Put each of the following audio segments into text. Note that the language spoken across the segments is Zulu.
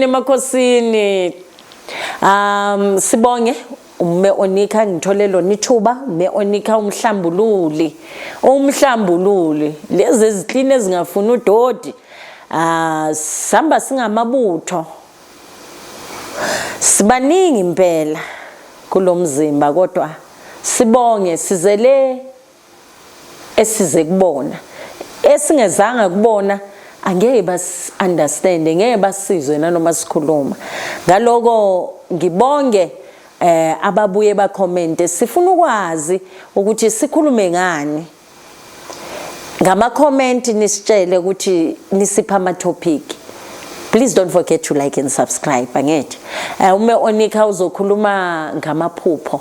Makhosini. Sibonge ume Onika ngithole lona ithuba, ume Onika umhlambululi. Lezi ezicline ezingafuna udodi. Samba singamabutho. Sibaningi impela kulomzimba kodwa sibonge sizele esize kubona. Esingezanga kubona angeke bas understand, ngeke basizwe nanoma sikhuluma. Ngaloko ngibonge ababuye ba comment sifuna ukwazi ukuthi sikhulume ngani. Ngama comment nisitshele ukuthi nisipha ama topic. Please don't forget to like and subscribe angithi. Ume Onika uzokhuluma ngamaphupho.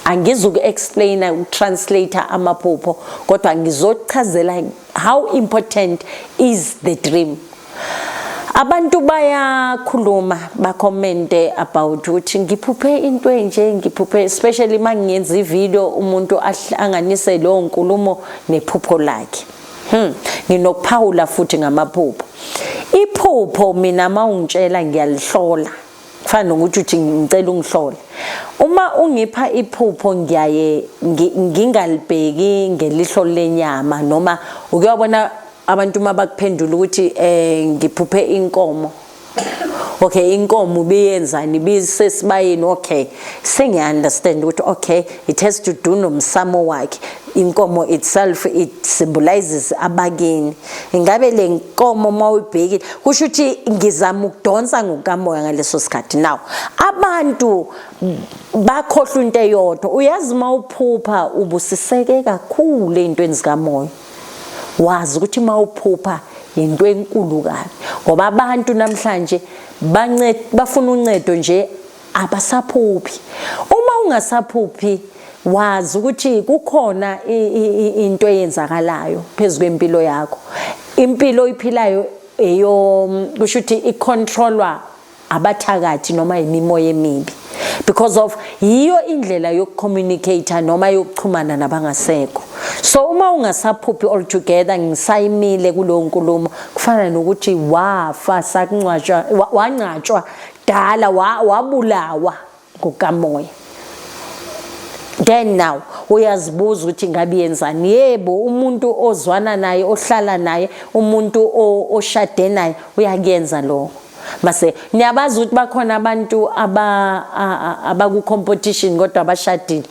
Angizuku explainer ukutranslate amaphupho kodwa ngizochazela how important is the dream. Abantu bayakhuluma ba comment about ukuthi ngiphuphe into enje, especially mangiyenza ivideo umuntu ahlanganise lo nkulumo nephupho lakhe. Nginokuphawula futhi ngamaphupho. Iphupho mina mawungitshela ngiyalihlola. Kufana ukuthi ngicela ungihlole. Uma ungipha iphupho ngiyaye ngingalibheki ngelihlo lenyama noma ukuyabona abantu mabakuphendula ukuthi ngiphuphe inkomo. Okay, inkomo biyenzani bisesibayeni. Okay, sengiunderstand ukuthi okay, it has to do nomsamo wakhe. Inkomo itself it symbolizes abakini. Ingabe le nkomo mawuyibhekile kusho ukuthi ngizama ukudonsa ngokamoya ngaleso sikhathi. Now abantu bakhohlwa into eyodwa. Uyazi mawuphupha ubusiseke kakhulu ezintweni zikamoya. Wazi ukuthi mawuphupha into enkulu kabi ngoba abantu namhlanje bafuna uncedo nje abasaphuphi. Uma ungasaphuphi wazi ukuthi kukhona into eyenzakalayo phezulu kwempilo yakho. Impilo iphilayo kusho ukuthi icontrolwa abathakathi noma imimoya emibi because of yiyo indlela yokucommunicate noma yokuxhumana nabangasekho. So uma ungasaphuphi all together ngisayimile kulo nkulumo kufana nokuthi wafa sakuncwatshwa wancatshwa dala wabulawa ngokamoya. Then now uyazibuza ukuthi ngabe yenzani. Yebo umuntu ozwana naye ohlala naye umuntu oshade naye uyakuyenza lo. Mase niyabazi ukuthi bakhona abantu abaku competition kodwa abashadile.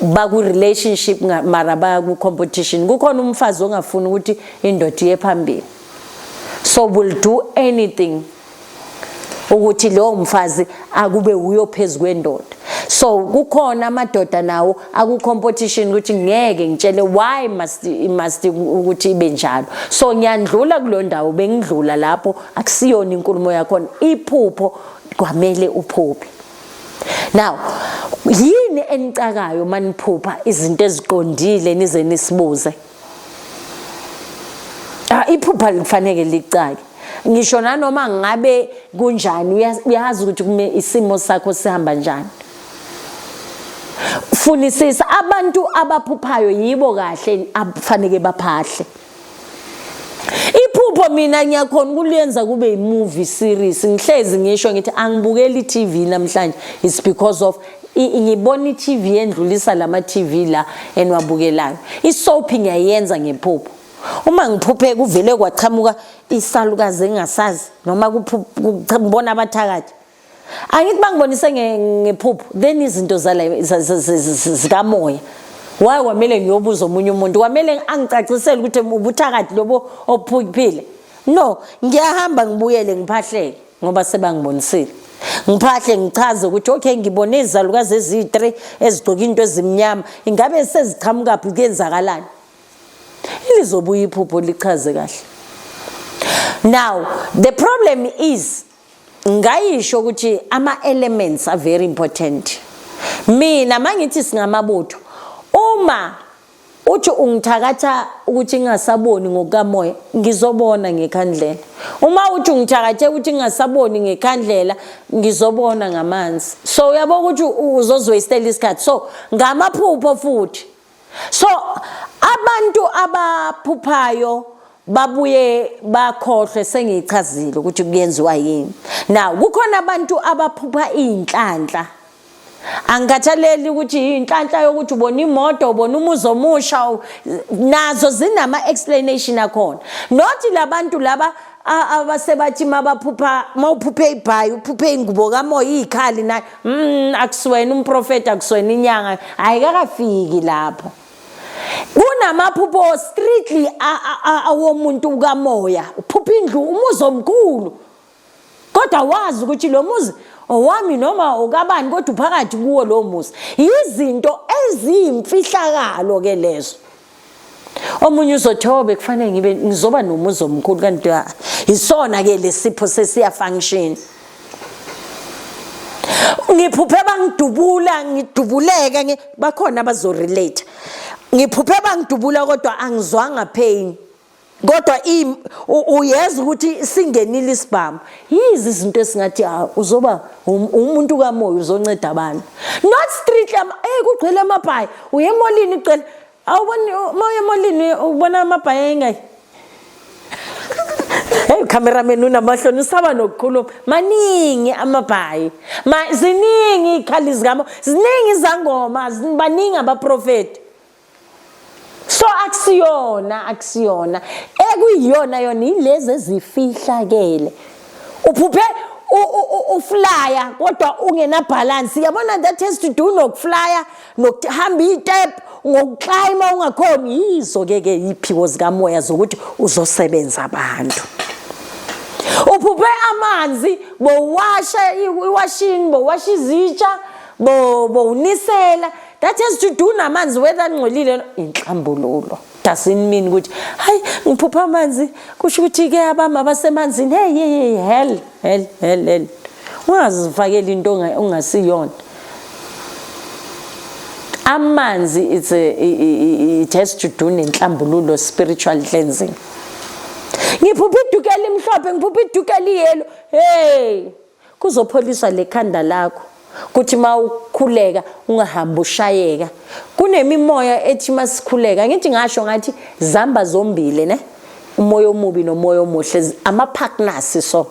Baku relationship mara baku competition. Kukhona umfazi ongafuni ukuthi indoda iye phambili. So will do anything ukuthi lo mfazi akube uyophezulu kwendoda. So kukhona amadoda nawo aku competition ukuthi ngeke ngitshele why must ukuthi ibe njalo. So ngiyandlula kulondawo bengidlula lapho akusiyona inkulumo yakho. Iphupho kwamele uphuphe. Now yini enicakayo maniphupha izinto eziqondile nize nisibuze. Iphupha lifanele licake. Ngisho nanoma ngabe kunjani uyazi ukuthi kume isimo sakho sihamba njani. Funisisa abantu abaphuphayo yibo kahle afanele baphahle. Iphupho mina ngiyakhona ukulenza kube imovie series. Ngihlezi ngisho ngithi angibukeli TV namhlanje. It's because of ngibona iTV endlulisa lama TV la enwabukelayo. Isoap ngiyayenza ngephupho. Uma ngiphuphe kuvele kwaqhamuka isalukazi engasazi noma ngibona abathakathi. Angithi bangibonise ngephupho then izinto zikamoya. Why kwamele ngiyobuza omunye umuntu? Kwamele angicacisele ukuthi ubuthakathi lobo ophuphile. No, ngiyahamba ngibuyele ngiphahleke ngoba sebangibonisile. Ngiphahle ngichaze ukuthi okay ngibone izalukazi ezi3 ezigcoka into ezimnyama. Ingabe seziqhamuka phi kuyenzakalani? Ilizobuya iphupho lichaze kahle. Now, the problem is ngayisho ukuthi ama elements are very important. Mina mangithi singamabutho uma uthi ungithakatha ukuthi ngingasaboni ngokamoya ngizobona ngekhandlela. Uma uthi ungithakathe ukuthi ngingasaboni ngekhandlela ngizobona ngamanzi. So uyabo ukuthi uzozwestela isikhathi. So ngamaphupho futhi. So abantu abaphuphayo babuye bakhohlwe sengichazile ukuthi kuyenziwa yini. Now kukhona abantu abaphupha inhlanhla, angikhathaleli ukuthi inhlanhla yokuthi ubona imoto ubona umuzi omusha, nazo zinama explanation akhona. Not labantu laba abasebathi mawuphuphe ibhayi uphuphe ingubo kamoya izikhali na akusiwena umprofeti akusiwena inyanga, ayikakafiki lapho. Kunamaphupho strictly awomuntu kamoya, uphupha indlu umuzi omkhulu kodwa wazi ukuthi lo muzi owami noma okabani kodwa uphakathi kuwo lo muzi. Izinto eziyimfihlakalo ke lezo. Omunye uzothobe kufanele ngizoba nomuzi omkhulu kanti isona ke lesipho sesiya function. Ngiphuphe bangidubula ngidubuleke bakhona abazorelate. Ngiphuphe bangidubula kodwa angizwanga pain. Kodwa uyeza ukuthi singenile isibhamu. Yizi izinto esingathi uzoba umuntu kamoya uzonceda abantu. Not strictly kugcwele amabhayi uye emolini igcwele. Awuboni moya emolini ubona amabhayi engayi. Hey cameraman unamahloni usaba nokukhuluma. Maningi amabhayi. Ziningi ikhali zikamo, ziningi izangoma, baningi abaprofeti. So aksiyona ekuyiyona yona ilezi ezifihlakele. Uphuphe uflyer kodwa ungena balance. Yabona that has to do nokuflyer nokuhamba istep ngokuclimba ungakhona. Yizo ke iphiwo zikamoya zokuthi uzosebenza abantu. Uphuphe amanzi bowasha iwashing bowasha izitsha bowunisela. That has to do namanzi whether ngcolile inhlambululo. Doesn't mean ukuthi hayi ngiphupha amanzi kusho ukuthi ke abama basemanzini hey hell ungazifakela into ongasiyona. Amanzi it has to do nenhlambululo, spiritual cleansing. Ngiphupha idukela imhlophe ngiphupha idukela iyelo hey kuzopholiswa lekhanda lakho. Kuthi mawukhuleka ungahamba ushayeka. Kunemimoya ethi masikhuleka ngithi ngasho ngathi zamba zombili ne, umoya omubi nomoya omuhle ama partners. So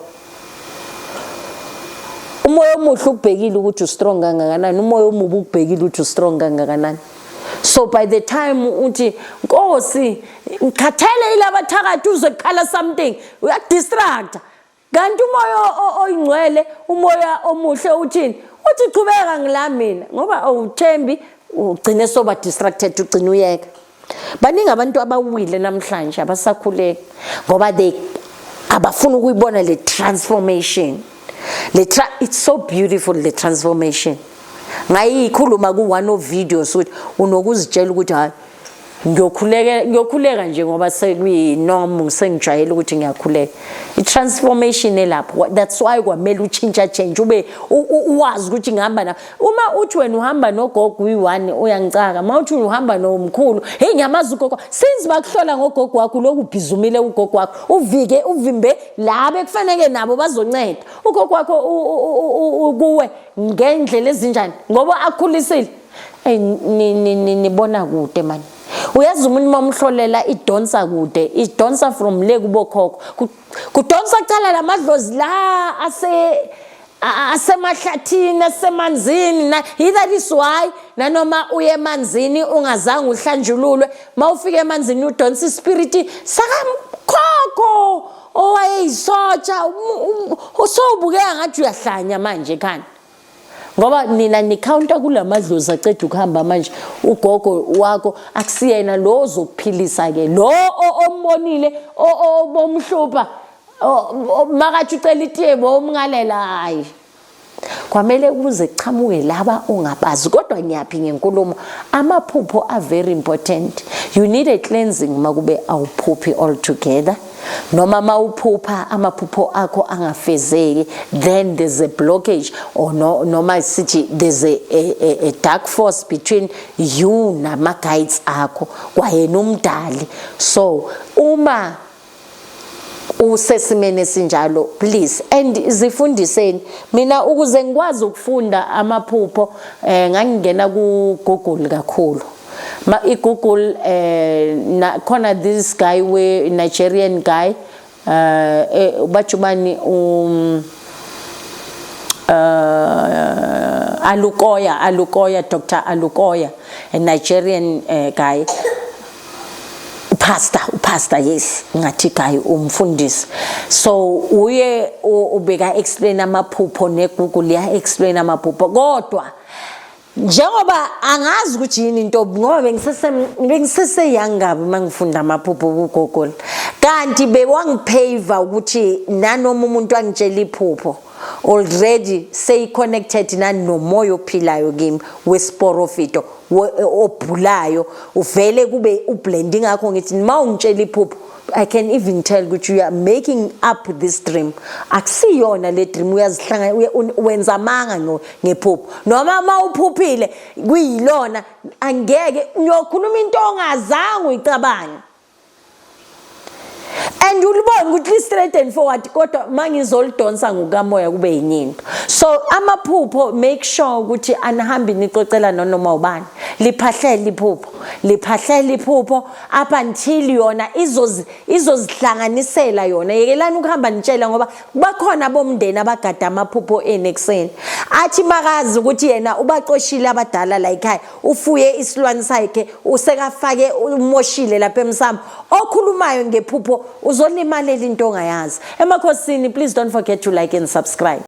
umoya omuhle ubhekile ukuthi u strong kangakanani, umoya omubi ubhekile ukuthi u strong kangakanani. So by the time uthi Nkosi ngikhathele ilaba thakathi uzokhala something uya distract. Kanti umoya oyingcwele umoya omuhle uthini uthi qhubeka ngilamina ngoba awuthembi ugcine soba distracted ugcina uyeka. Baningi abantu abawile namhlanje abasakhuleka ngoba abafuna ukuyibona le transformation. It's so beautiful the transformation. Ngayikhuluma ku one of videos ukuthi unokuzitshela ukuthi hayi ngiyokhuleka nje ngoba sekuyinorm sengijayele ukuthi ngiyakhuleka. I-transformation elapho. That's why kwamele change ube uwazi ukuthi ngihamba na. Uma uthi wena uhamba nogogo uyi1 uyangicaka, mawuthi uhamba nomkhulu hey ngiyamazi ugogo since bakuhlola ngogogo wakho lokubhizumile ugogo wakho uvimbe laba ekufanele nabo bazonceda ugogo wakho kuwe ngendlela ezinjani ngoba akhulisile. Nibona kude man. Uyazi umuntu momhlolela idonsa kude, idonsa from le kubokhokho. Kudonsa kucala lamadlozi la asemahlathini asemanzini na either this why nanoma uye emanzini ungazange uhlanjululwe mawufika emanzini udonsa ispirit sakamkhokho owayeyisotsha usobukeka ngathi uyahlanya manje khani. Ngoba nina nicounter kulamadlozi aceda ukuhamba manje ugogo wakho akusiyena lo ozokuphilisa ke lo ombonile bomhlupha makathi ucela itiyebo omngalela hayi. Kwamele kuze kuchamuke laba ungabazi kodwa ngiyaphi ngenkulumo amaphupho are very important. You need a cleansing makube awuphuphi all together. Noma mawuphupha amaphupho akho angafezeki then there's a blockage or noma sithi there's a dark force between you nama guides akho kwayena umdali. So uma usesimene sinjalo please and izifundiseni mina ukuze ngikwazi ukufunda amaphupho ngangingena ku Google kakhulu i-Google khona this guy Nigerian guy bachubani Alukoya Dr. Alukoya, a Nigerian guy, pastor yes ngathi guy umfundisi. So uye ubeka explain amaphupho neGoogle ya explain amaphupho kodwa njengoba angazi ukuthi yini into ngoba bengisese young kabi mangifunda amaphupho kuGoogle kanti bewangiphaver ukuthi nanoma umuntu angitshela iphupho already say connected nanomoya ophilayo kimi wesporofito obhulayo uvele kube ublending ngakho ngithi mawungitshela iphupho I can even tell ukuthi you are making up this dream akusiyona le dream uyazihlanga wenza amanga ngephupho noma mawuphuphile kuyilona angeke uyokhuluma into ongazange uyicabanga and ulibona ukuthi straight and forward kodwa mangizolidonsa ngokamoya kube yinyinto. So amaphupho make sure ukuthi anihambi nicocela noma ubani liphahlele iphupho up until yona izozihlanganisela yona. Yekelani ukuhamba nitshela ngoba bakhona bomndeni abagada amaphupho enekuseni athi makazi ukuthi yena ubaqoshile abadala la ekhaya ufuye isilwane sakhe usekafake umoshile lapha emsamo okhulumayo ngephupho uzolimalela into ongayazi. Emakhosini, please don't forget to like and subscribe.